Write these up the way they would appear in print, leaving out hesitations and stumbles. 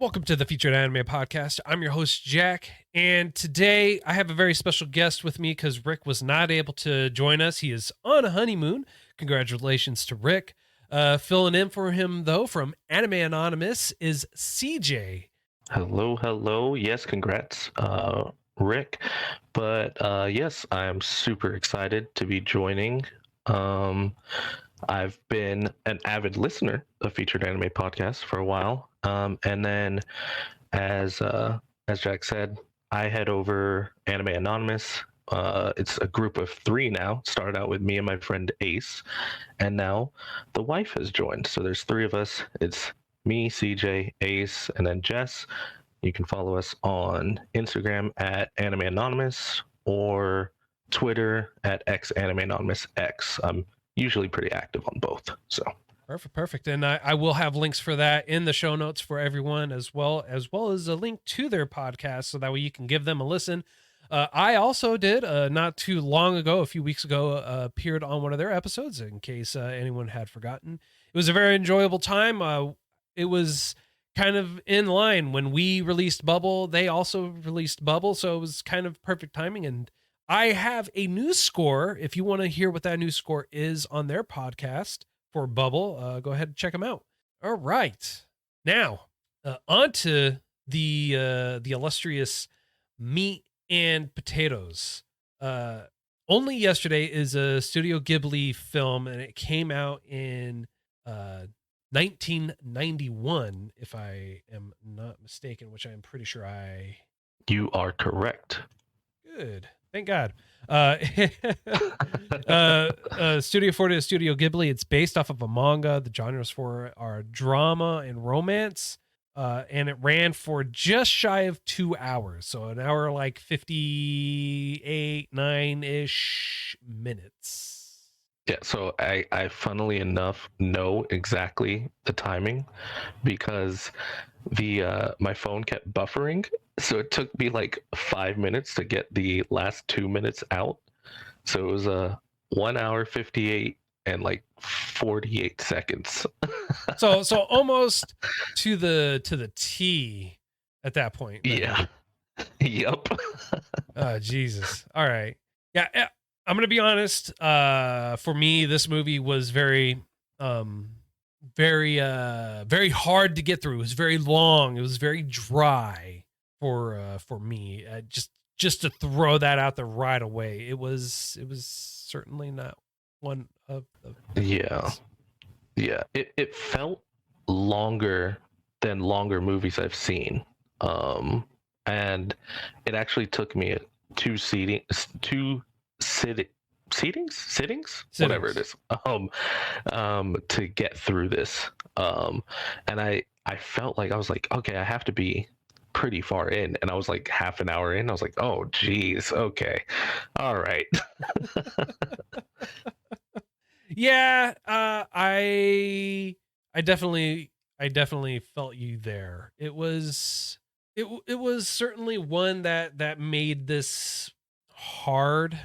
Welcome to the Featured Anime Podcast. I'm your host, Jack, and today I have a very special guest with me because Rick was not able to join us. He is on a honeymoon. Congratulations to Rick. Filling in for him, though, from Anime Anonymous is CJ. Hello. Yes, congrats, Rick. But yes, I am super excited to be joining. I've been an avid listener of Featured Anime Podcasts for a while. And then as Jack said, I head over Anime Anonymous. It's a group of 3 now. Started out with me and my friend Ace, and now the wife has joined. So there's 3 of us. It's me, CJ, Ace, and then Jess. You can follow us on Instagram at Anime Anonymous or Twitter at XAnimeAnonymousX. I'm usually pretty active on both. So Perfect. And I will have links for that in the show notes for everyone, as well as a link to their podcast, so that way you can give them a listen. I also did, not too long ago, a few weeks ago, appeared on one of their episodes, in case anyone had forgotten. It was a very enjoyable time. It was kind of in line when we released Bubble. They also released Bubble, so it was kind of perfect timing. And I have a news score. If you want to hear what that news score is on their podcast for Bubble, go ahead and check them out. All right. Now, on to the illustrious meat and potatoes. Only Yesterday is a Studio Ghibli film, and it came out in 1991, if I am not mistaken, which I am pretty sure you are correct. Good. Thank God. Studio 40 is Studio Ghibli. It's based off of a manga. The genres for it are drama and romance. And it ran for just shy of 2 hours. So an hour, like 58, 9-ish minutes. Yeah, so I funnily enough know exactly the timing because the my phone kept buffering, so it took me like 5 minutes to get the last 2 minutes out. So it was a 1 hour 58 and like 48 seconds. so almost to the T at that point. Yeah. Yep. Oh, Jesus. All right. Yeah, I'm gonna be honest. For me, this movie was very hard to get through. It was very long. It was very dry for me. Just to throw that out there right away. It was certainly not one of the Yeah. It felt longer than longer movies I've seen. And it actually took me sittings, whatever it is, to get through this. And I felt like I was like, okay, I have to be pretty far in, and I was like half an hour in. I was like, oh geez, okay, all right. Yeah, I definitely felt you there. It was certainly one that made this hard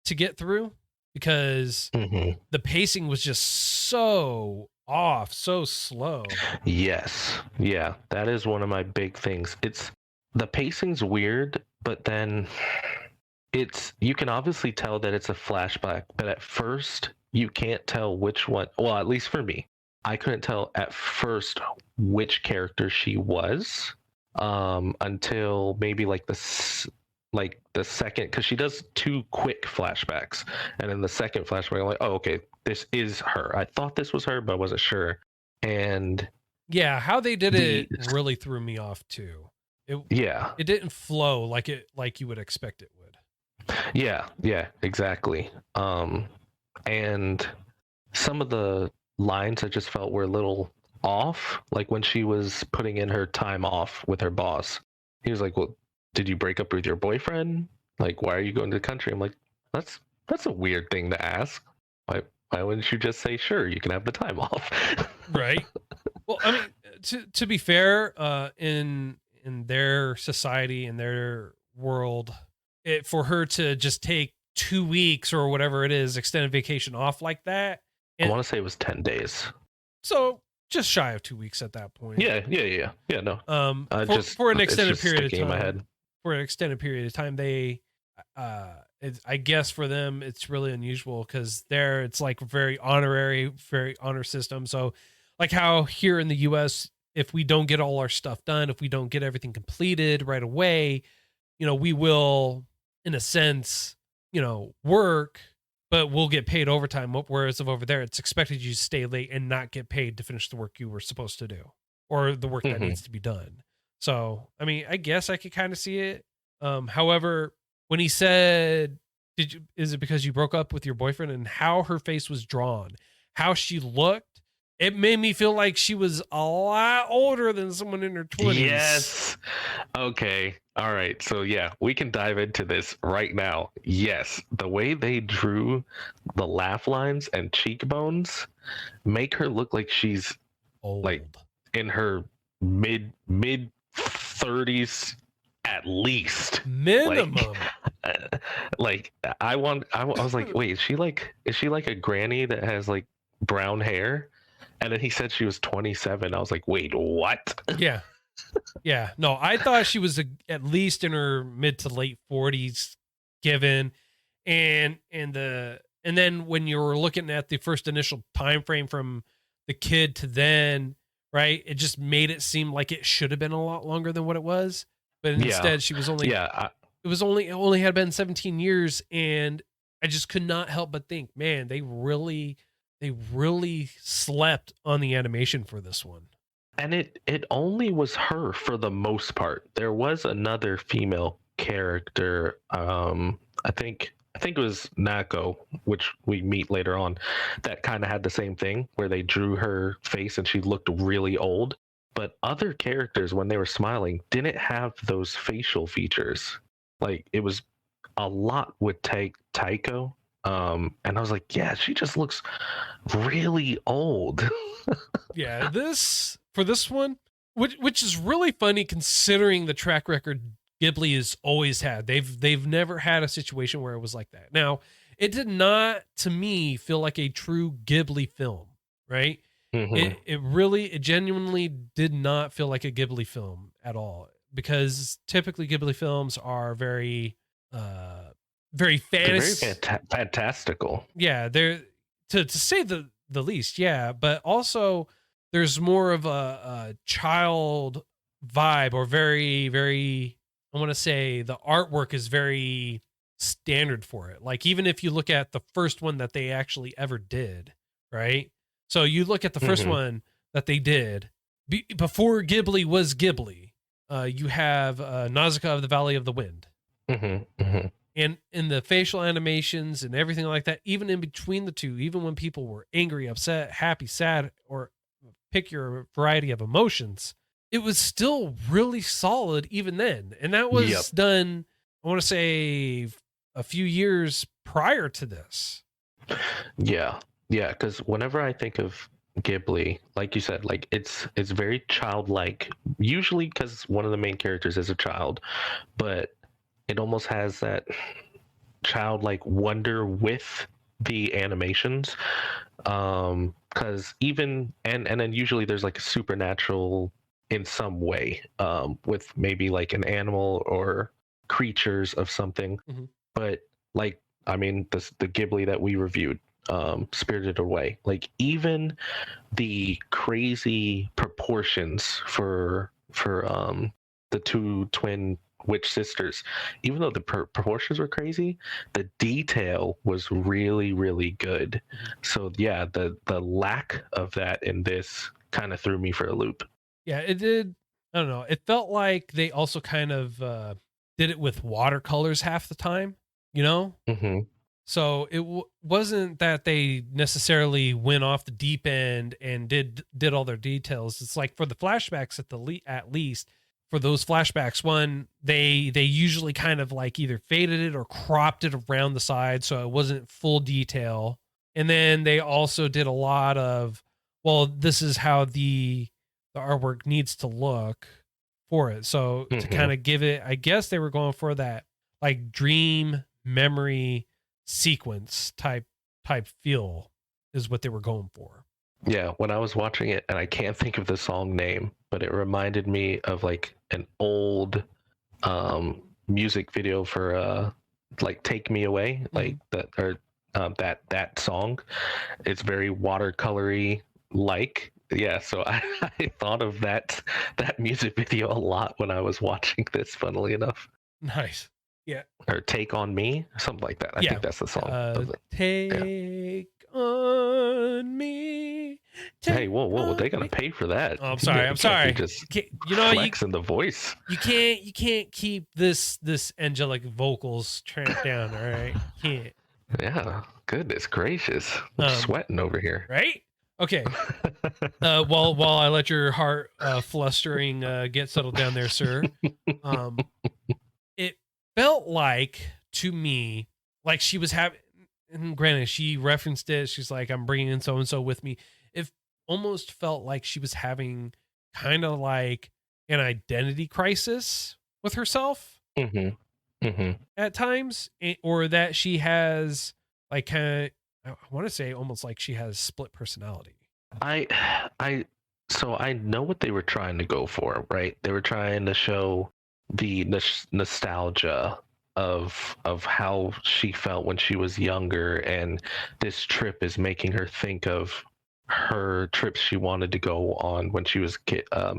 to get through because the pacing was just so off, so slow. Yes. Yeah, that is one of my big things. It's the pacing's weird, but then you can obviously tell that it's a flashback, but at first you can't tell which one. Well, at least for me, I couldn't tell at first which character she was until maybe like the second, because she does 2 quick flashbacks, and in the second flashback I'm like, oh okay, this is her. I thought this was her, but I wasn't sure. And yeah, how they did it really threw me off too. It didn't flow like you would expect it would. Yeah, exactly. And some of the lines I just felt were a little off, like when she was putting in her time off with her boss. He was like, well, did you break up with your boyfriend? Like, why are you going to the country? I'm like, that's a weird thing to ask. Why wouldn't you just say, sure, you can have the time off? Right. Well, I mean, to be fair, in their society, in their world, for her to just take 2 weeks or whatever it is, extended vacation off like that. I want to say it was 10 days. So just shy of 2 weeks at that point. Yeah. No, For an it's extended just period of sticking in my head. time, they, I guess for them it's really unusual because there it's like very honorary, very honor system. So, like how here in the U.S., if we don't get all our stuff done, if we don't get everything completed right away, we will, in a sense, work, but we'll get paid overtime. Whereas over there, it's expected you to stay late and not get paid to finish the work you were supposed to do or the work that needs to be done. So, I mean, I guess I could kind of see it. However, when he said, is it because you broke up with your boyfriend, and how her face was drawn, how she looked, it made me feel like she was a lot older than someone in her 20s. Yes. Okay. All right. So yeah, we can dive into this right now. Yes, the way they drew the laugh lines and cheekbones make her look like she's Old. like in her mid 30s at least. Minimum. Like I was like, wait, is she like a granny that has like brown hair? And then he said she was 27. I was like, wait, what? Yeah. Yeah. No, I thought she was at least in her mid to late 40s given. And then when you were looking at the first initial time frame from the kid to then, right, it just made it seem like it should have been a lot longer than what it was. But instead she was only it only had been 17 years, and I just could not help but think, man, they really slept on the animation for this one. And it only was her for the most part. There was another female character. I think it was Nako, which we meet later on, that kind of had the same thing where they drew her face and she looked really old. But other characters, when they were smiling, didn't have those facial features. Like it was a lot with Taiko. And I was like, yeah, she just looks really old. Yeah, for this one, which is really funny considering the track record Ghibli has always had. They've never had a situation where it was like that. Now, it did not, to me, feel like a true Ghibli film, right? Mm-hmm. It genuinely did not feel like a Ghibli film at all, because typically Ghibli films are very fantasy, very fantastical. Yeah, they're to say the least, yeah, but also there's more of a child vibe, or very, very, I want to say the artwork is very standard for it. Like even if you look at the first one that they actually ever did, right? So you look at the first one that they did before Ghibli was Ghibli. You have Nausicaa of the Valley of the Wind. And in the facial animations and everything like that, even in between the two, even when people were angry, upset, happy, sad, or pick your variety of emotions, it was still really solid even then. And that was done, I want to say, a few years prior to this. Yeah, because whenever I think of Ghibli, like you said, like it's very childlike, usually because one of the main characters is a child, but it almost has that childlike wonder with the animations. Because even and then usually there's like a supernatural in some way, with maybe like an animal or creatures of something. But like, I mean, the Ghibli that we reviewed, Spirited Away, like even the crazy proportions for the two twin witch sisters, even though the proportions were crazy, the detail was really, really good. So yeah, the lack of that in this kind of threw me for a loop. Yeah, it did. I don't know. It felt like they also kind of did it with watercolors half the time, you know? So it wasn't that they necessarily went off the deep end and did all their details. It's like for the flashbacks at least for those flashbacks, one, they usually kind of like either faded it or cropped it around the side so it wasn't full detail. And then they also did a lot of, well, this is how the artwork needs to look for it. So to kind of give it, I guess they were going for that like dream memory sequence type feel is what they were going for. Yeah, when I was watching it, and I can't think of the song name, but it reminded me of like an old music video for like "Take Me Away," like that, or that song. It's very watercolory like. Yeah, so I thought of that music video a lot when I was watching this, funnily enough. Nice. Yeah. Or "Take on Me," something like that. I Yeah. think that's the song of it. Yeah. Take on me. Hey, Take whoa! They're on gonna me. pay for that. Oh, I'm You sorry. I'm can't be sorry. just You know, flexing the voice. you can't keep this angelic vocals tramped down. All right. You can't. Yeah, goodness gracious. I'm sweating over here. Right? Okay. While I let your heart flustering get settled down there, sir. It felt like to me like she was having, and granted she referenced it, she's like, I'm bringing in so and so with me. It almost felt like she was having kind of like an identity crisis with herself at times, or that she has like kind of, I want to say almost like she has split personality. I I so I know what they were trying to go for, right? They were trying to show the nostalgia of how she felt when she was younger, and this trip is making her think of her trips she wanted to go on when she was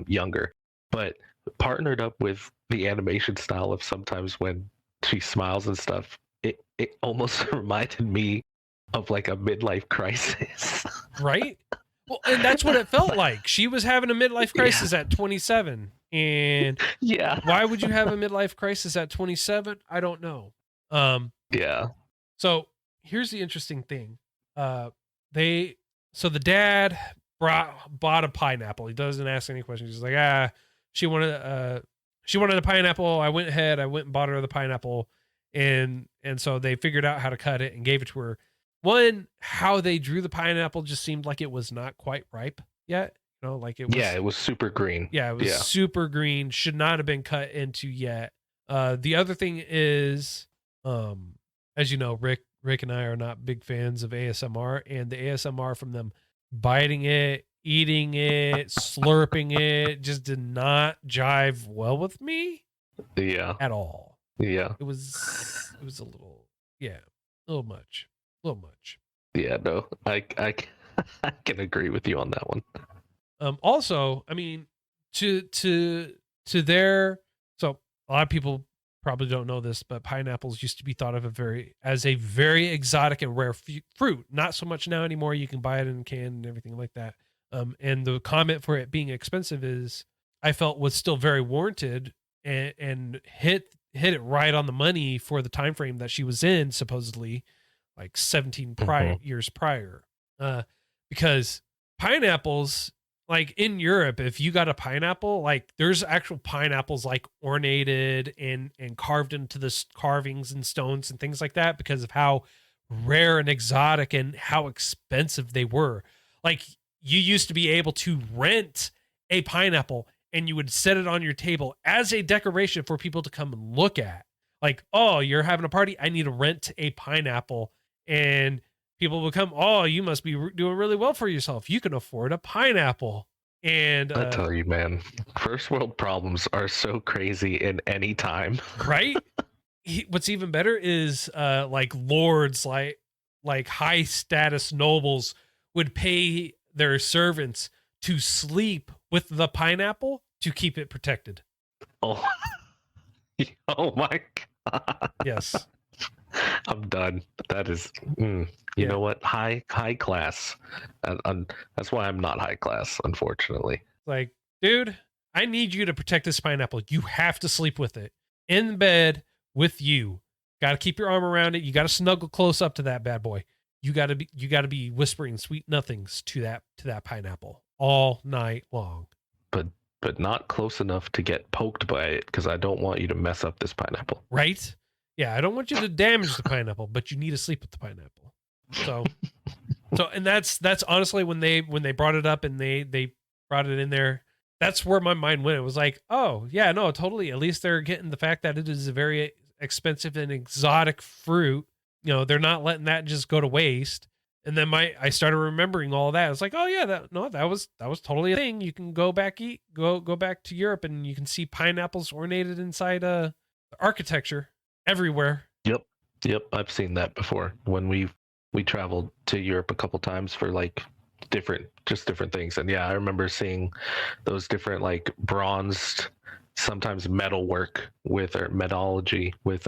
younger, but partnered up with the animation style of sometimes when she smiles and stuff. It almost reminded me of like a midlife crisis. Right? Well, and that's what it felt like. She was having a midlife crisis at 27. And Yeah. why would you have a midlife crisis at 27? I don't know. Yeah. So here's the interesting thing. So the dad bought a pineapple. He doesn't ask any questions. He's like, she wanted a pineapple. I went and bought her the pineapple. And so they figured out how to cut it and gave it to her. One, how they drew the pineapple just seemed like it was not quite ripe yet. You know, like it was. Yeah, it was super green. Yeah, it was super green. Should not have been cut into yet. The other thing is, as you know, Rick and I are not big fans of ASMR, and the ASMR from them biting it, eating it, slurping it just did not jive well with me. Yeah. At all. Yeah. It was a little, a little much. Yeah, no, I can agree with you on that one. Also, I mean, to their, so a lot of people probably don't know this, but pineapples used to be thought of as a very exotic and rare fruit. Not so much now anymore. You can buy it in a can and everything like that. And the comment for it being expensive is, I felt, was still very warranted and hit it right on the money for the time frame that she was in, supposedly like 17 years prior. Because pineapples, like in Europe, if you got a pineapple, like there's actual pineapples like ornated and carved into the carvings and stones and things like that, because of how rare and exotic and how expensive they were. Like you used to be able to rent a pineapple and you would set it on your table as a decoration for people to come and look at. Like, oh, you're having a party, I need to rent a pineapple. And people will come, oh, you must be doing really well for yourself. You can afford a pineapple. And I tell you, man, first world problems are so crazy in any time. Right? What's even better is like lords, like high status nobles would pay their servants to sleep with the pineapple to keep it protected. Oh, oh my God. Yes. I'm done. That is, you know what? High class. That's why I'm not high class, unfortunately. Like, dude, I need you to protect this pineapple. You have to sleep with it in bed with you. Got to keep your arm around it. You got to snuggle close up to that bad boy. You got to be whispering sweet nothings to that pineapple all night long. But not close enough to get poked by it, because I don't want you to mess up this pineapple. Right? Yeah, I don't want you to damage the pineapple, but you need to sleep with the pineapple. So and that's honestly when they brought it up and they brought it in there, that's where my mind went. It was like, oh yeah, no, totally. At least they're getting the fact that it is a very expensive and exotic fruit. You know, they're not letting that just go to waste. And then I started remembering all that. It's like, oh yeah, that was totally a thing. You can go back back to Europe and you can see pineapples ornated inside architecture everywhere. Yep, I've seen that before when we traveled to Europe a couple times for like different things. And yeah, I remember seeing those different like bronzed, sometimes metal work with or metallurgy with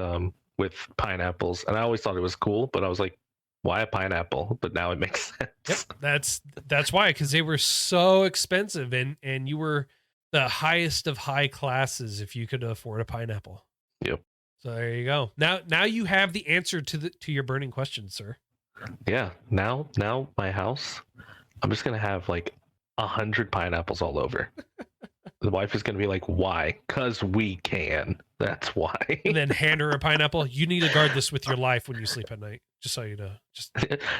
pineapples. And I always thought it was cool, but I was like, why a pineapple? But now it makes sense. Yep, that's why, because they were so expensive, and you were the highest of high classes if you could afford a pineapple. Yep. So there you go. Now you have the answer to your burning question, sir. Yeah. Now my house, I'm just gonna have like 100 pineapples all over. The wife is gonna be like, "Why? Cause we can. That's why." And then hand her a pineapple. You need to guard this with your life when you sleep at night. Just so you know. Just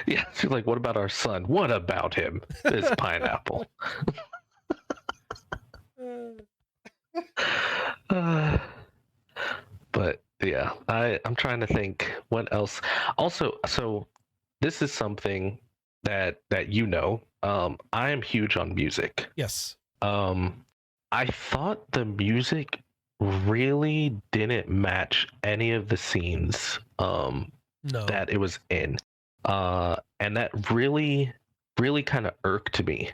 yeah. She's like, "What about our son? What about him? This pineapple." But yeah, I'm trying to think what else. Also, so this is something that you know. I am huge on music. yes. I thought the music really didn't match any of the scenes No. that it was in. And that really kind of irked me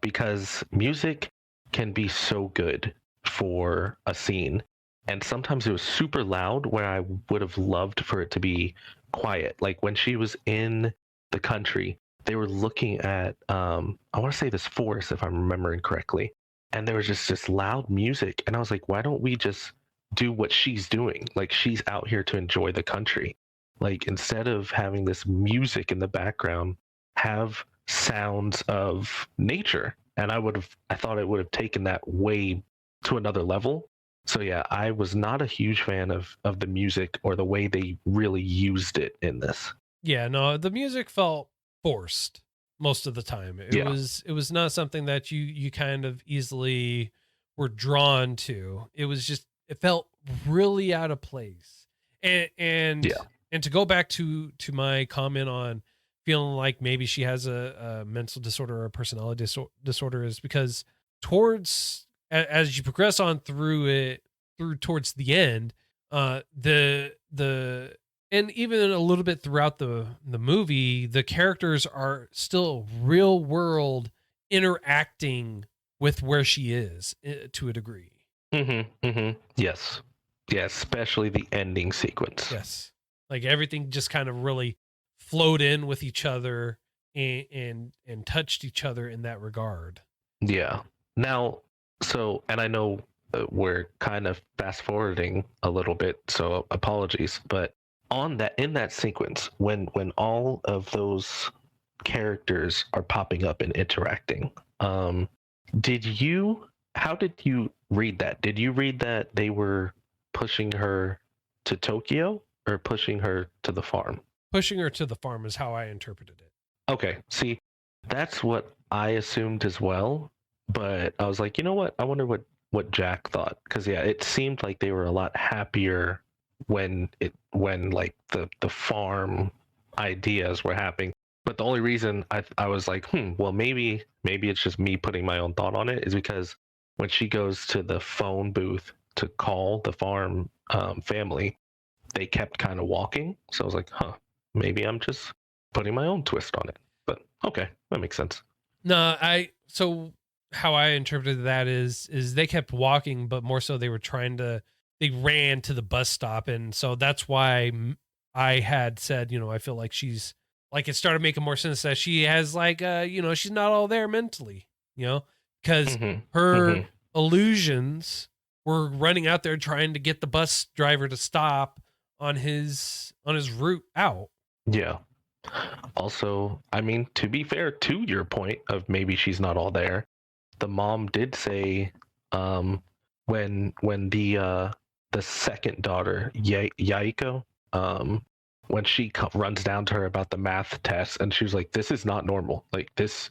because music can be so good for a scene. And sometimes it was super loud where I would have loved for it to be quiet. Like when she was in the country, they were looking at, I want to say this forest, if I'm remembering correctly. And there was just this loud music. And I was like, why don't we just do what she's doing? Like she's out here to enjoy the country. Like instead of having this music in the background, have sounds of nature. And I thought it would have taken that way to another level. So yeah, I was not a huge fan of the music or the way they really used it in this. Yeah, no, the music felt forced most of the time. It Yeah. was not something that you kind of easily were drawn to. It was just, it felt really out of place. And Yeah. and to go back to my comment on feeling like maybe she has a mental disorder or a personality disorder is because as you progress on through towards the end, the and even a little bit throughout the movie, the characters are still real world interacting with where she is to a degree. Yes. Yeah, especially the ending sequence. Yes, like everything just kind of really flowed in with each other and touched each other in that regard. Yeah. Now, so, and I know we're kind of fast forwarding a little bit, so apologies, but in that sequence, when all of those characters are popping up and interacting, how did you read that? Did you read that they were pushing her to Tokyo or pushing her to the farm? Pushing her to the farm is how I interpreted it. Okay, see, that's what I assumed as well, but I was like, you know what? I wonder what Jack thought, because yeah, it seemed like they were a lot happier when like the farm ideas were happening. But the only reason I was like, well, maybe it's just me putting my own thought on it is because when she goes to the phone booth to call the farm family, they kept kind of walking. So I was like, maybe I'm just putting my own twist on it. But okay, that makes sense. No, so how I interpreted that is they kept walking, but more so they ran to the bus stop, and so that's why I had said, I feel like she's like, it started making more sense that she has like she's not all there mentally, because her illusions were running out there trying to get the bus driver to stop on his route out. Yeah. Also, I mean, to be fair, to your point of maybe she's not all there, the mom did say when the second daughter, Yaiko, when she runs down to her about the math test, and she was like, this is not normal. Like this,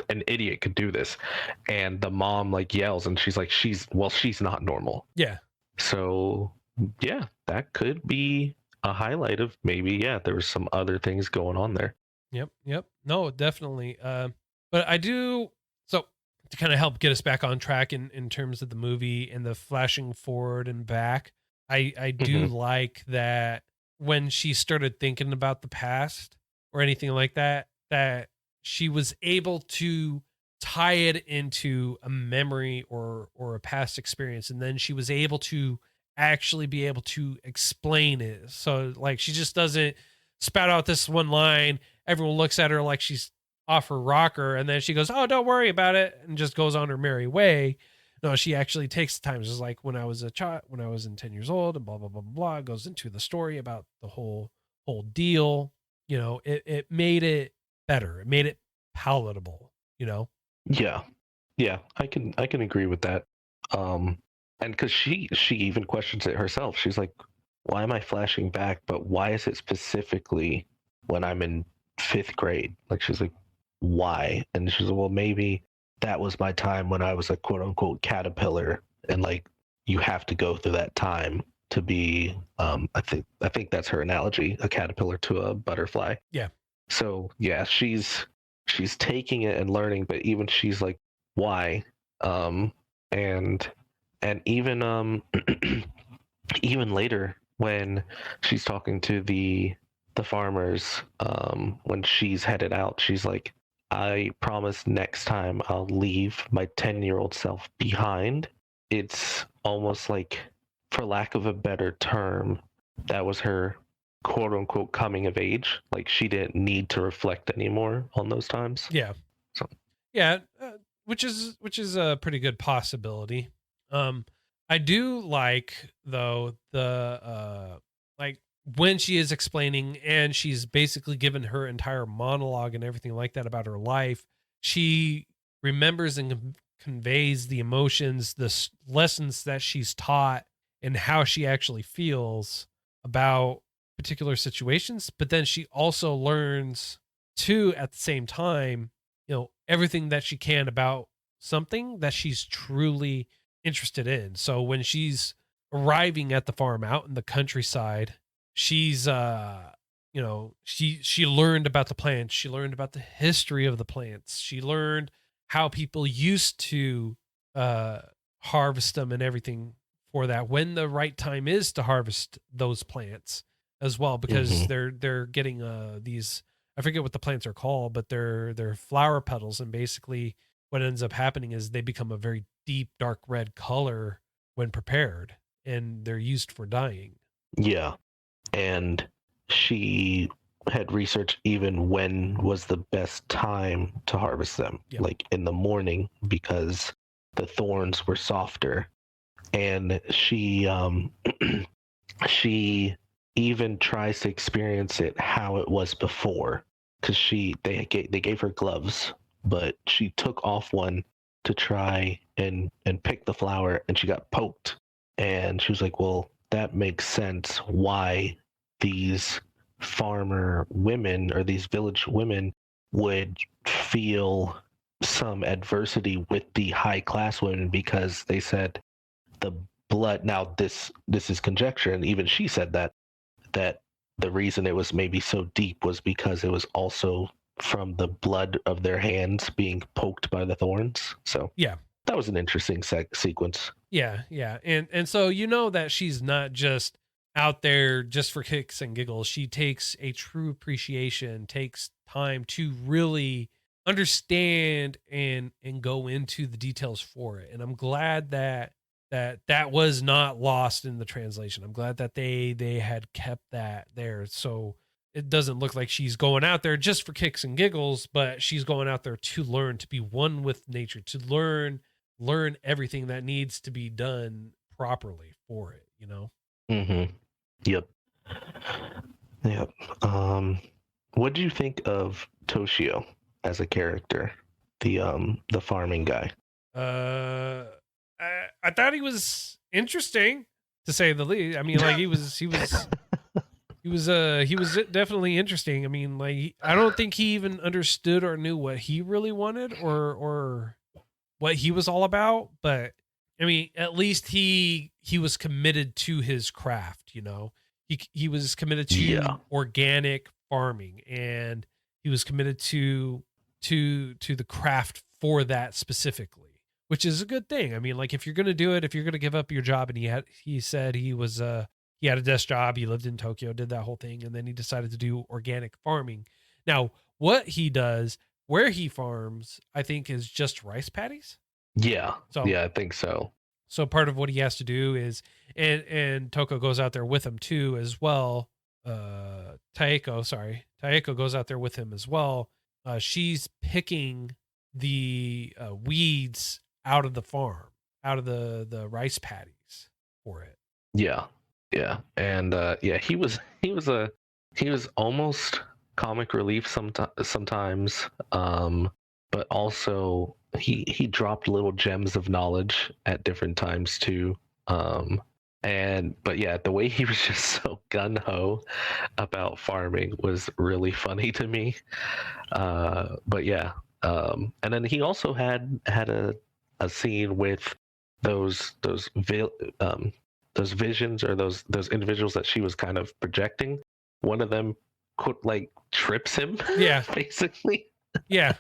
an idiot could do this. And the mom like yells, and she's like, she's not normal. Yeah. So yeah, that could be a highlight of maybe, yeah, there was some other things going on there. Yep. No, definitely. But I do, so to kind of help get us back on track in terms of the movie and the flashing forward and back. I do Hmm. like that when she started thinking about the past or anything like that, that she was able to tie it into a memory or a past experience, and then she was able to actually be able to explain it. So like she just doesn't spout out this one line, everyone looks at her like she's off her rocker, and then she goes, "Oh, don't worry about it," and just goes on her merry way. No, she actually takes the time. It's just like when I was a child, when I was in 10 years old, and blah blah blah blah blah. Goes into the story about the whole deal. It made it better. It made it palatable. Yeah, yeah, I can agree with that. Um, and because she even questions it herself. She's like, "Why am I flashing back? But why is it specifically when I'm in fifth grade?" Like she's like, "Why?" And she's like, "Well, maybe that was my time when I was a quote unquote caterpillar, and like you have to go through that time to be." I think that's her analogy, a caterpillar to a butterfly. Yeah. So yeah, she's taking it and learning, but even she's like, why? Um, and and even even later when she's talking to the farmers, when she's headed out, she's like, I promise next time I'll leave my 10-year-old self behind. It's almost like, for lack of a better term, that was her quote unquote coming of age. Like she didn't need to reflect anymore on those times. Yeah. So Yeah, which is a pretty good possibility. Um, I do like though like when she is explaining and she's basically given her entire monologue and everything like that about her life. She remembers and conveys the emotions, the lessons that she's taught, and how she actually feels about particular situations. But then she also learns too at the same time, everything that she can about something that she's truly interested in. So when she's arriving at the farm out in the countryside, she's she learned about the plants, she learned about the history of the plants, she learned how people used to uh harvest them and everything for that, when the right time is to harvest those plants as well, because hmm they're getting these, I forget what the plants are called, but they're flower petals, and basically what ends up happening is they become a very deep dark red color when prepared, and they're used for dyeing. yeah, and she had researched even when was the best time to harvest them, Yep. like in the morning because the thorns were softer. And she even tries to experience it how it was before, because they gave her gloves, but she took off one to try and pick the flower, and she got poked, and she was like, well, that makes sense why these farmer women or these village women would feel some adversity with the high class women, because they said the blood. Now this is conjecture, and even she said that the reason it was maybe so deep was because it was also from the blood of their hands being poked by the thorns. So Yeah. that was an interesting sequence. Yeah. And so that she's not just out there just for kicks and giggles. She takes a true appreciation, takes time to really understand and go into the details for it. And I'm glad that was not lost in the translation. I'm glad that they had kept that there. So it doesn't look like she's going out there just for kicks and giggles, but she's going out there to learn, to be one with nature, to learn everything that needs to be done properly for it. Mm-hmm. Yep. Yep. What do you think of Toshio as a character, the farming guy? Uh, I thought he was interesting, to say the least. I mean, like he was definitely interesting. I mean, like I don't think he even understood or knew what he really wanted or what he was all about, but I mean, at least he was committed to his craft. He was committed Yeah. to organic farming, and He was committed to the craft for that specifically, which is a good thing. I mean, like if you're going to do it, if you're going to give up your job, and he said he had a desk job, he lived in Tokyo, did that whole thing, and then he decided to do organic farming. Now, what he does, where he farms, I think is just rice paddies. Yeah. So Yeah, I think so. so part of what he has to do is, and Toko goes out there with him too as well. Taeko goes out there with him as well. She's picking the weeds out of the farm, out of the rice paddies for it. Yeah. Yeah. And yeah, he was almost comic relief sometimes. But also he dropped little gems of knowledge at different times too. But yeah, the way he was just so gun-ho about farming was really funny to me. But yeah, and then he also had a scene with those visions, or those individuals that she was kind of projecting. One of them trips him. Yeah. Basically. Yeah.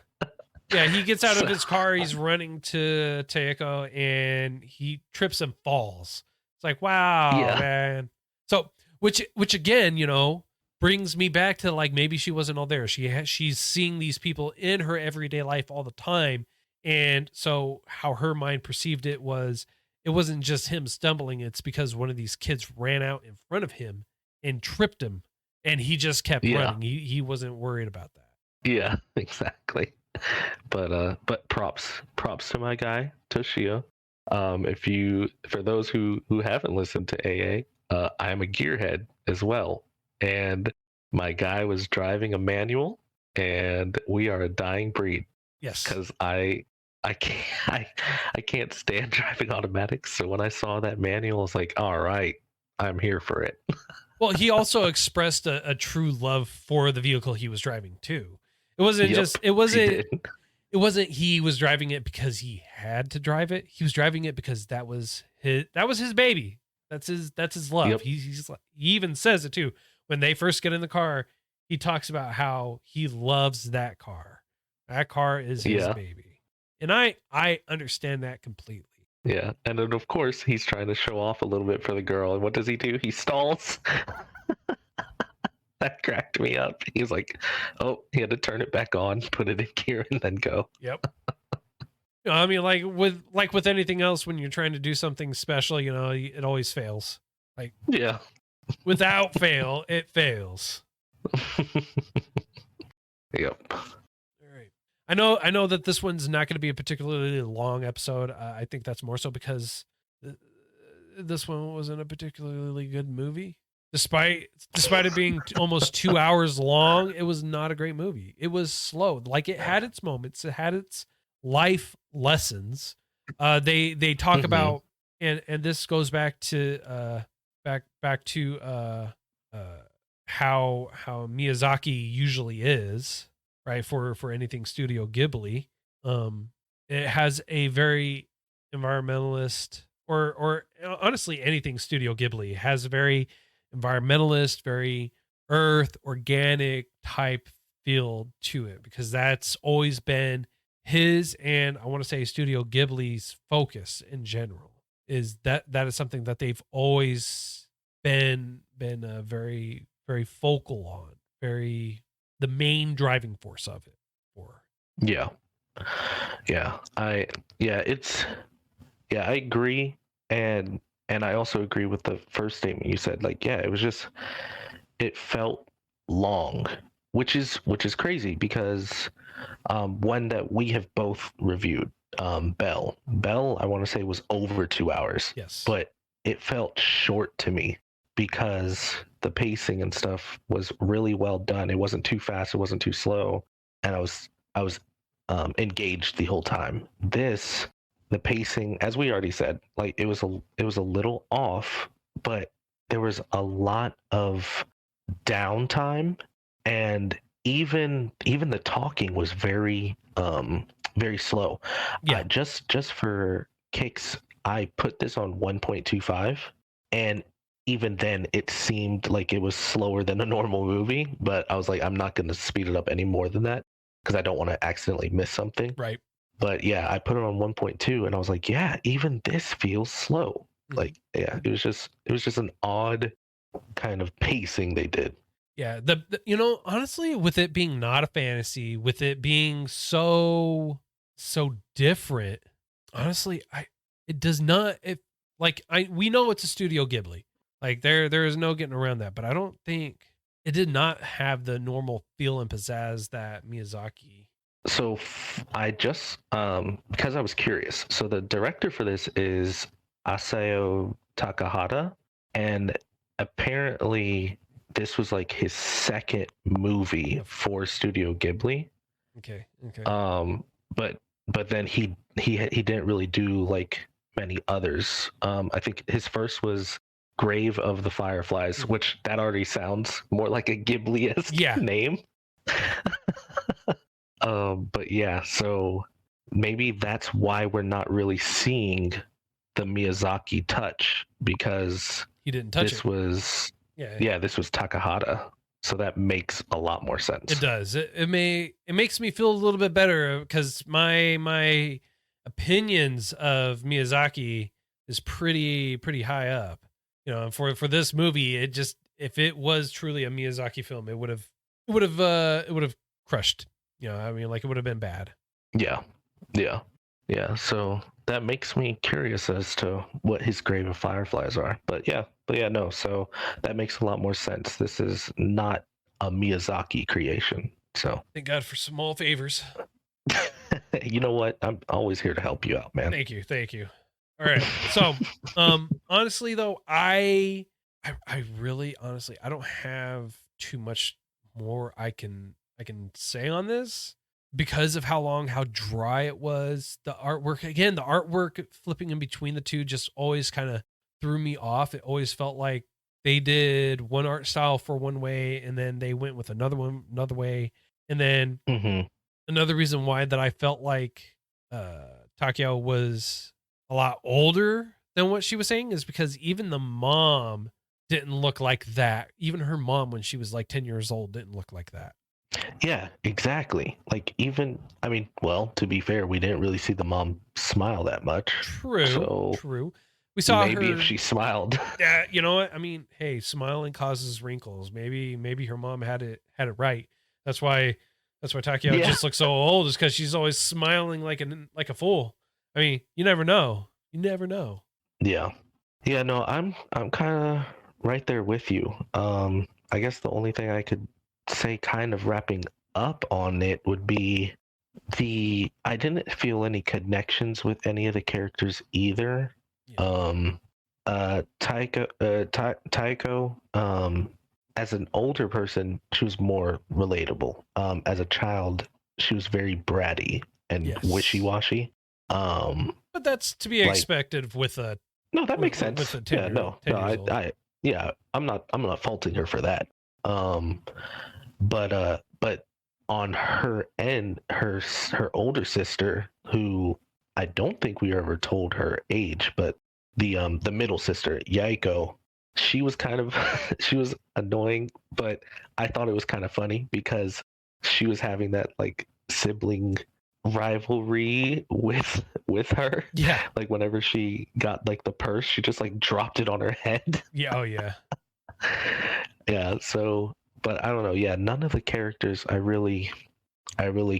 Yeah, he gets out of his car, he's running to Taeko, and he trips and falls. It's like, wow, Yeah. man. So, which again, brings me back to like maybe she wasn't all there. She's seeing these people in her everyday life all the time, and so how her mind perceived it wasn't just him stumbling. It's because one of these kids ran out in front of him and tripped him, and he just kept running. He wasn't worried about that. Yeah, exactly. But props to my guy Toshio. For those who haven't listened to AA, I'm a gearhead as well, and my guy was driving a manual, and we are a dying breed. Yes, because I can't stand driving automatics. So when I saw that manual, I was like, all right, I'm here for it. Well, he also expressed a true love for the vehicle he was driving too. It wasn't he was driving it because he had to drive it. He was driving it because that was his baby. That's his love. Yep. He even says it too. When they first get in the car, he talks about how he loves that car. That car is his baby. And I understand that completely. Yeah. And then of course he's trying to show off a little bit for the girl. And what does he do? He stalls. That cracked me up. He was like, oh, he had to turn it back on, put it in gear, and then go. Yep. I mean, like with anything else, when you're trying to do something special, it always fails. Like, yeah, without fail, it fails. Yep. All right. I know that this one's not going to be a particularly long episode. I think that's more so because this one wasn't a particularly good movie. Despite it being almost 2 hours long, it was not a great movie. It was slow. Like, it had its moments. It had its life lessons. They talk about, and this goes back to how Miyazaki usually is, right? For anything Studio Ghibli. It has a very environmentalist, or honestly anything Studio Ghibli has a very environmentalist, very earth, organic type feel to it, because that's always been his, and I want to say Studio Ghibli's focus in general, is that is something that they've always been very, very focal on, very the main driving force of it for. Yeah. I agree, and I also agree with the first statement you said. Like, yeah, it felt long, which is crazy, because one that we have both reviewed, Bell, I want to say was over 2 hours. Yes. But it felt short to me because the pacing and stuff was really well done. It wasn't too fast, it wasn't too slow, and I was engaged the whole time. The pacing, as we already said, like it was a little off, but there was a lot of downtime, and even the talking was very very slow. Yeah. Just for kicks, I put this on 1.25, and even then it seemed like it was slower than a normal movie, but I was like, I'm not going to speed it up any more than that because I don't want to accidentally miss something. Right. But yeah, I put it on 1.2 and I was like, yeah, even this feels slow. Like, yeah, it was just an odd kind of pacing they did. Yeah, you know, honestly, with it being not a fantasy, with it being so different, honestly, it does not like we know it's a Studio Ghibli. Like there is no getting around that, but I don't think it did not have the normal feel and pizzazz that Miyazaki. So I just because I was curious. So the director for this is Asao Takahata, and apparently this was like his second movie for Studio Ghibli. Okay. But then he didn't really do like many others. I think his first was Grave of the Fireflies, which that already sounds more like a Ghibli-esque name. But yeah, so maybe that's why we're not really seeing the Miyazaki touch, because he didn't touch this it. was this was Takahata. So that makes a lot more sense. It does. It makes me feel a little bit better because my opinions of Miyazaki is pretty high up. You know, for this movie, it just, if it was truly a Miyazaki film, it would have crushed. You know, I mean, like, it would have been bad. Yeah. So that makes me curious as to what his Grave of Fireflies are. But yeah, no. So that makes a lot more sense. This is not a Miyazaki creation. So thank God for small favors. You know what? I'm always here to help you out, man. Thank you. All right. So, honestly though, I really honestly, I don't have too much more I can say on this because of how dry it was. The artwork flipping in between the two just always kind of threw me off. It always felt like they did one art style for one way and then they went with another way. And then another reason why that I felt like Takeo was a lot older than what she was saying is because even the mom didn't look like that. Even her mom, when she was like 10 years old, didn't look like that. Yeah, exactly. Like, even, I mean, well, to be fair, we didn't really see the mom smile that much. True. We saw maybe her, if she smiled. Yeah, you know what? I mean, hey, smiling causes wrinkles. Maybe her mom had it right. That's why Takeo just looks so old, is because she's always smiling like a fool. I mean, you never know. Yeah. No, I'm kind of right there with you. I guess the only thing I could say, kind of wrapping up on it, would be I didn't feel any connections with any of the characters either. Taiko, as an older person, she was more relatable. As a child, she was very bratty and wishy-washy. But that's to be expected with a no, that makes sense. With a 10 I'm not faulting her for that. But on her end, her older sister, who I don't think we ever told her age, but the middle sister, Yaiko, she was kind of she was annoying, but I thought it was kind of funny because she was having that like sibling rivalry with her. Yeah. Like, whenever she got like the purse, she just like dropped it on her head. Yeah. Oh yeah. Yeah. So, but I don't know. Yeah, none of the characters I really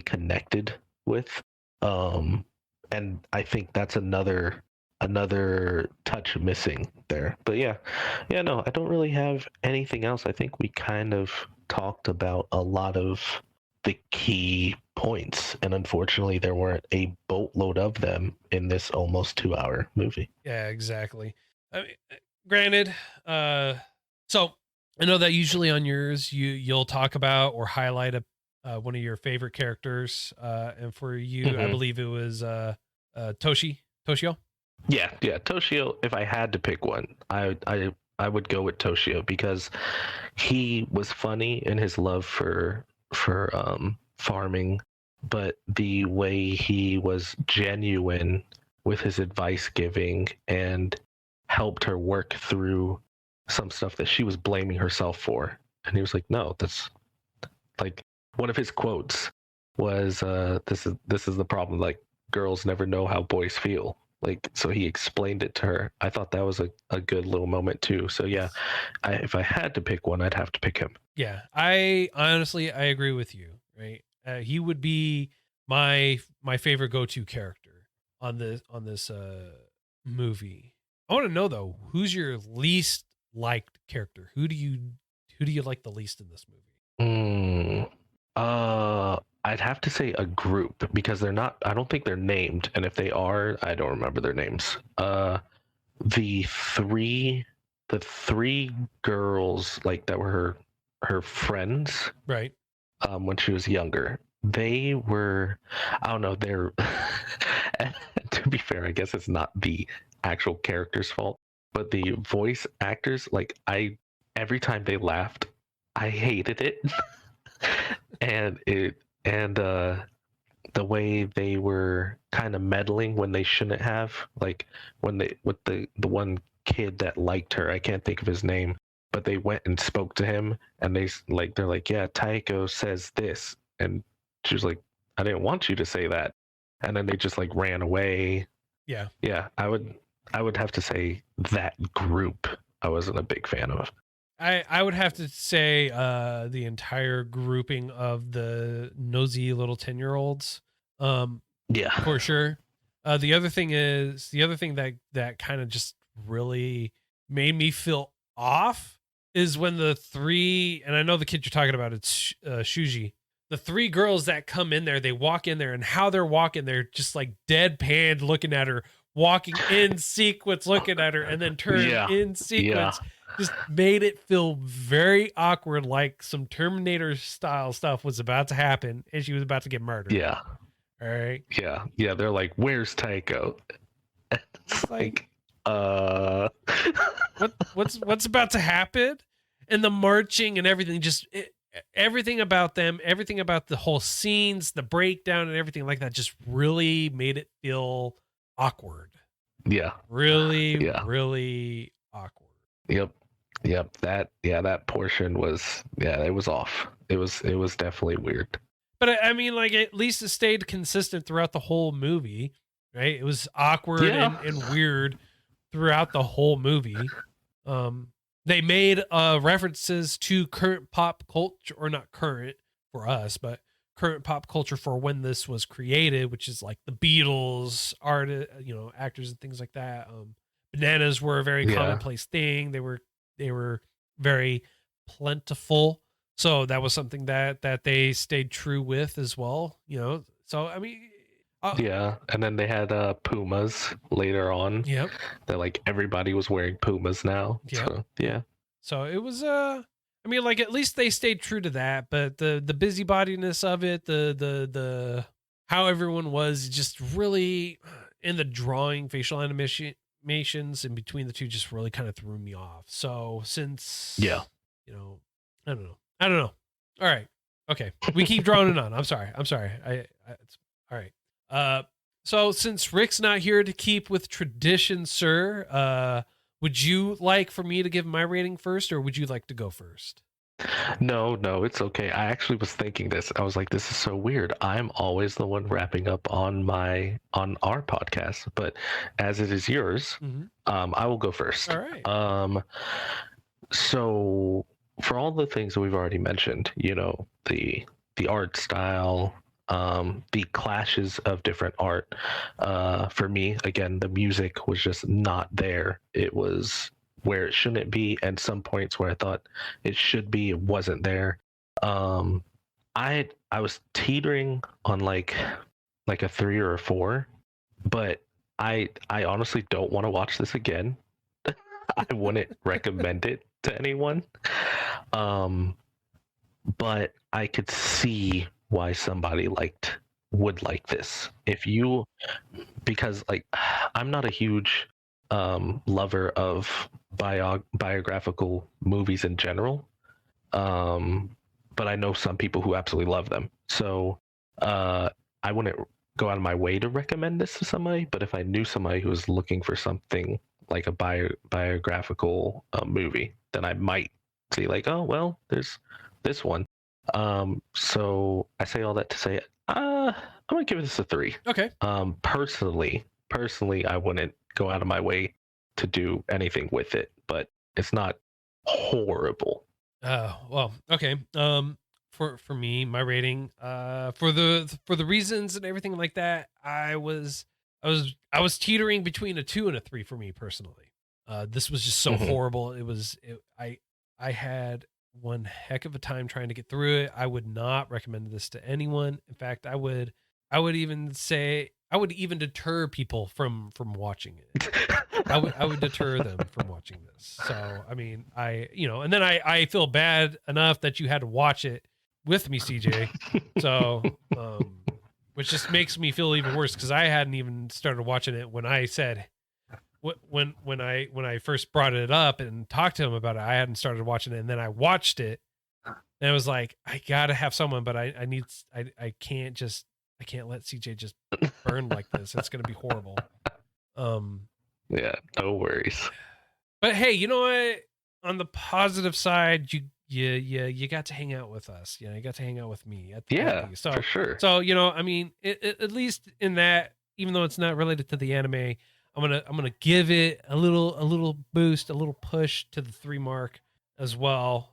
connected with. And I think that's another touch missing there. But yeah, no, I don't really have anything else. I think we kind of talked about a lot of the key points, and unfortunately there weren't a boatload of them in this almost 2-hour movie. Yeah, exactly. I mean, granted, so I know that usually on yours you'll talk about or highlight one of your favorite characters, and for you, I believe it was Toshio. Yeah, Toshio. If I had to pick one, I would go with Toshio because he was funny in his love for farming, but the way he was genuine with his advice giving and helped her work through some stuff that she was blaming herself for, and he was like, no, that's like one of his quotes was this is the problem, like girls never know how boys feel, like, so he explained it to her. I thought that was a good little moment too. So yeah, if I had to pick one, I'd have to pick him. Yeah, I honestly I agree with you. Right, he would be my favorite go-to character on this movie. I want to know though, who's your least liked character? Who do you like the least in this movie? Mm, I'd have to say a group because they're not. I don't think they're named, and if they are, I don't remember their names. The three, the three girls like that were her friends. Right. When she was younger, they were. I don't know. They're. To be fair, I guess it's not the actual character's fault, but the voice actors. Like every time they laughed, I hated it. and it and the way they were kind of meddling when they shouldn't have, like when they with the one kid that liked her, I can't think of his name, but they went and spoke to him, and they're like, yeah, Taiko says this, and she was like, I didn't want you to say that, and then they just like ran away. Yeah. Yeah, I would have to say that group I wasn't a big fan of. I would have to say the entire grouping of the nosy little 10-year-olds. Yeah. For sure. The other thing that kind of just really made me feel off is when the three, and I know the kid you're talking about, it's Shuji. The three girls that come in there, they walk in there, and how they're walking, they're just like deadpan looking at her, walking in sequence, looking at her, and then turn Yeah. in sequence. Yeah. Just made it feel very awkward, like some Terminator style stuff was about to happen, and she was about to get murdered. Yeah. All right. Yeah, they're like, "Where's Taiko?" It's like, what's about to happen? And the marching and everything, everything about them, everything about the whole scenes, the breakdown and everything like that just really made it feel awkward. Yeah. Really, Yeah. really awkward. Yep. That portion was, it was off. It was definitely weird. But I mean, like, at least it stayed consistent throughout the whole movie, right? It was awkward and weird throughout the whole movie. They made references to current pop culture, or not current for us, but current pop culture for when this was created, which is like the Beatles, art, actors and things like that. Bananas were a very commonplace thing. They were very plentiful. So that was something that they stayed true with as well, So I mean, yeah, and then they had Pumas later on. Yep. That like everybody was wearing Pumas now. Yep. So, yeah. So it was I mean, like, at least they stayed true to that, but the busybodiness of it, the how everyone was just really in the drawing, facial animations in between the two just really kind of threw me off. So since I don't know. All right. Okay. We keep droning on. I'm sorry. It's, all right. So since Rick's not here to keep with tradition, sir, would you like for me to give my rating first, or would you like to go first? No, it's okay. I actually was thinking this. I was like, this is so weird. I'm always the one wrapping up on our podcast, but as it is yours, I will go first. All right. So for all the things that we've already mentioned, the art style, the clashes of different art, for me, again, the music was just not there. It was where it shouldn't be, and some points where I thought it should be, it wasn't there. I was teetering on like a 3 or a 4, but I honestly don't want to watch this again. I wouldn't recommend it to anyone. But I could see why somebody would like this. Because like I'm not a huge lover of biographical movies in general. But I know some people who absolutely love them. So I wouldn't go out of my way to recommend this to somebody, but if I knew somebody who was looking for something like a biographical movie, then I might see like, oh well, there's this one. So I say all that to say, I'm gonna give this a 3. Okay. Personally, I wouldn't go out of my way to do anything with it, but it's not horrible. Well, okay. For me, my rating, for the reasons and everything like that, I was teetering between a 2 and a 3 for me personally. This was just so Hmm. horrible. I had one heck of a time trying to get through it. I would not recommend this to anyone. In fact, I would even say I would even deter people from watching it. I would deter them from watching this. So I mean, and then I feel bad enough that you had to watch it with me, CJ. So which just makes me feel even worse because I hadn't even started watching it when I said when I first brought it up and talked to him about it. I hadn't started watching it, and then I watched it, and I was like, I gotta have someone, but I can't let CJ just burn like this. It's gonna be horrible. Um, Yeah, no worries. But hey, you know what? On the positive side, you got to hang out with us. You got to hang out with me at Yeah, least. for sure. So I mean, at least in that, even though it's not related to the anime, I'm gonna give it a little boost, a little push to the 3 mark as well.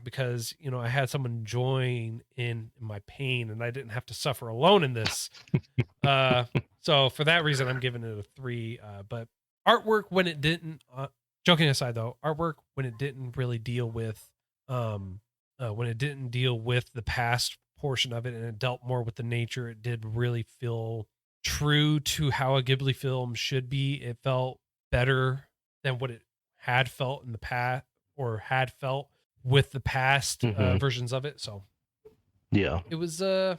Because I had someone join in my pain, and I didn't have to suffer alone in this. Uh, so for that reason, I'm giving it a 3. But artwork when it didn't. Joking aside, though, artwork when it didn't really deal with, when it didn't deal with the past portion of it, and it dealt more with the nature, it did really feel true to how a Ghibli film should be. It felt better than what it had felt in the past, or had felt with the past Hmm. versions of it. So Yeah. it was, I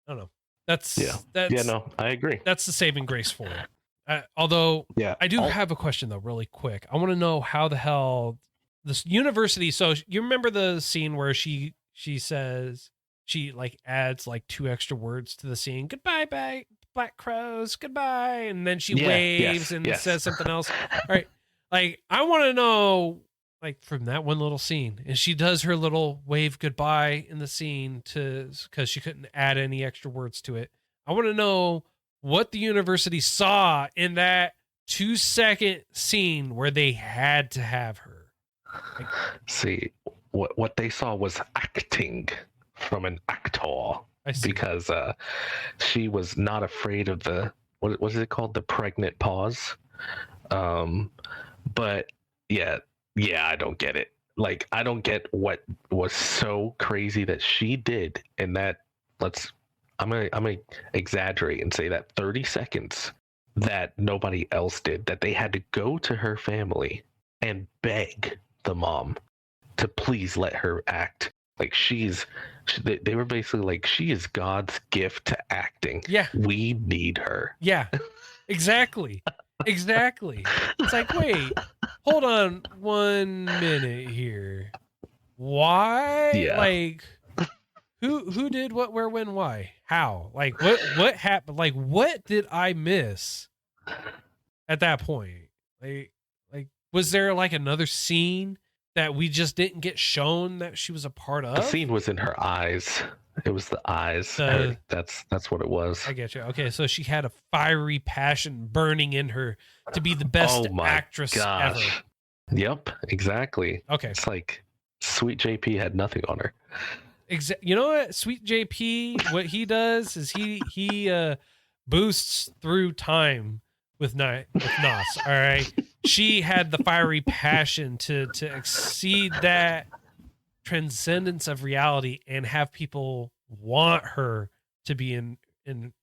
don't know. That's Yeah. Yeah, that's no, I agree. that's the saving grace for it. Although Yeah. I do have a question though, really quick. I want to know how the hell this university. So you remember the scene where she says she like adds like 2 extra words to the scene. Goodbye, bye, black crows. Goodbye, and then she Yeah, waves yes, and yes. says something else. All right, like I want to know. Like from that one little scene, and she does her little wave goodbye in the scene because she couldn't add any extra words to it. I want to know what the university saw in that 2-second scene where they had to have her. Like, See, what they saw was acting from an actor, I see. because she was not afraid of the what was it called, the pregnant pause. But yeah, I don't get it. Like, I don't get what was so crazy that she did in that. Let's. I'm gonna exaggerate and say that 30 seconds that nobody else did. That they had to go to her family and beg the mom to please let her act. Like they were basically like, she is God's gift to acting. Yeah. We need her. Yeah, exactly. Exactly. It's like, wait, hold on 1 minute here. Why? Yeah. Like, who did what, where, when, why, how? Like, what happened? Like, what did I miss at that point? Like, was there like another scene that we just didn't get shown that she was a part of? The scene was in her eyes. It was the eyes. That's what it was. I get you. Okay, so she had a fiery passion burning in her to be the best actress ever. Yep, exactly. Okay. It's like Sweet JP had nothing on her. You know what? Sweet JP, what he does is he boosts through time with Nas. All right. She had the fiery passion to exceed that transcendence of reality and have people want her to be in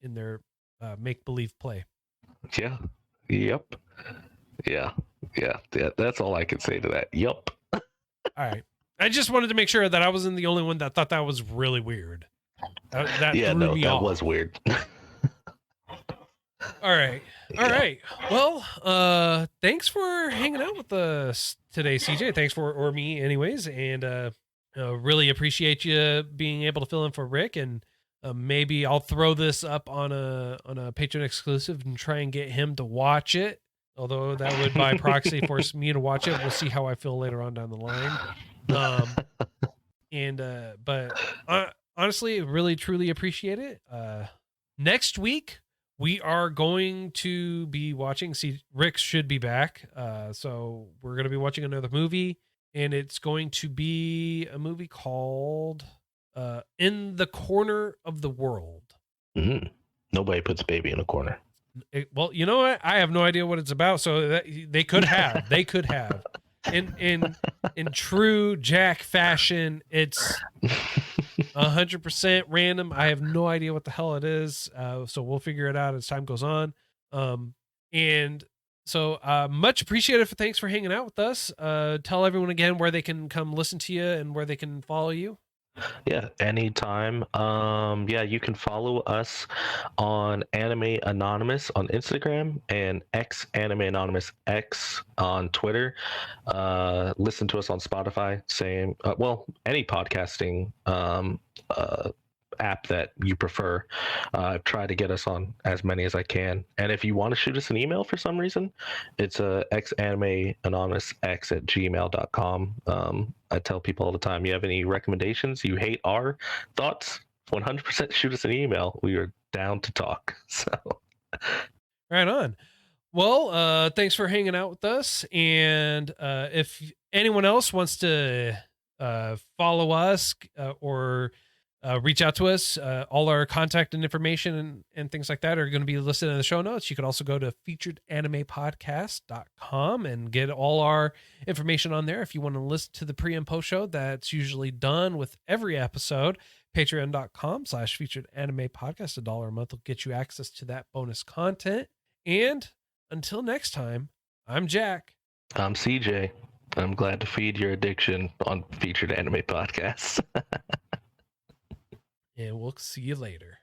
their make believe play. Yeah. Yep. Yeah. That's all I can say to that. Yep. All right. I just wanted to make sure that I wasn't the only one that thought that was really weird. That threw me off. That was weird. All right. Well, thanks for hanging out with us today, CJ. Thanks or me anyways. And really appreciate you being able to fill in for Rick. And maybe I'll throw this up on a Patreon exclusive and try and get him to watch it although that would by proxy force me to watch it. We'll see how I feel later on down the line. But honestly, really truly appreciate it. Next week we are going to be watching. See, Rick should be back. So we're going to be watching another movie, and it's going to be a movie called In the Corner of the World. Nobody puts baby in a corner. Well, you know what? I have no idea what it's about. So that, they could have. In true Jack fashion, it's 100% random. I have no idea what the hell it is. So we'll figure it out as time goes on. And so much appreciated. Thanks for hanging out with us. Tell everyone again where they can come listen to you and where they can follow you. Yeah, anytime. You can follow us on Anime Anonymous on Instagram and X Anime Anonymous X on Twitter. Listen to us on Spotify. Same. Any podcasting app that you prefer. Try to get us on as many as I can. And if you want to shoot us an email for some reason, it's xanimeanonymousx@gmail.com. I tell people all the time, you have any recommendations, you hate our thoughts, 100% shoot us an email. We are down to talk. So right on. Well, thanks for hanging out with us. And if anyone else wants to follow us or reach out to us, all our contact and information and things like that are going to be listed in the show notes. You could also go to featuredanimepodcast.com and get all our information on there. If you want to listen to the pre and post show, that's usually done with every episode. Patreon.com/featuredanimepodcast. $1 a month will get you access to that bonus content. And until next time, I'm Jack. I'm CJ. I'm glad to feed your addiction on Featured Anime Podcasts. And we'll see you later.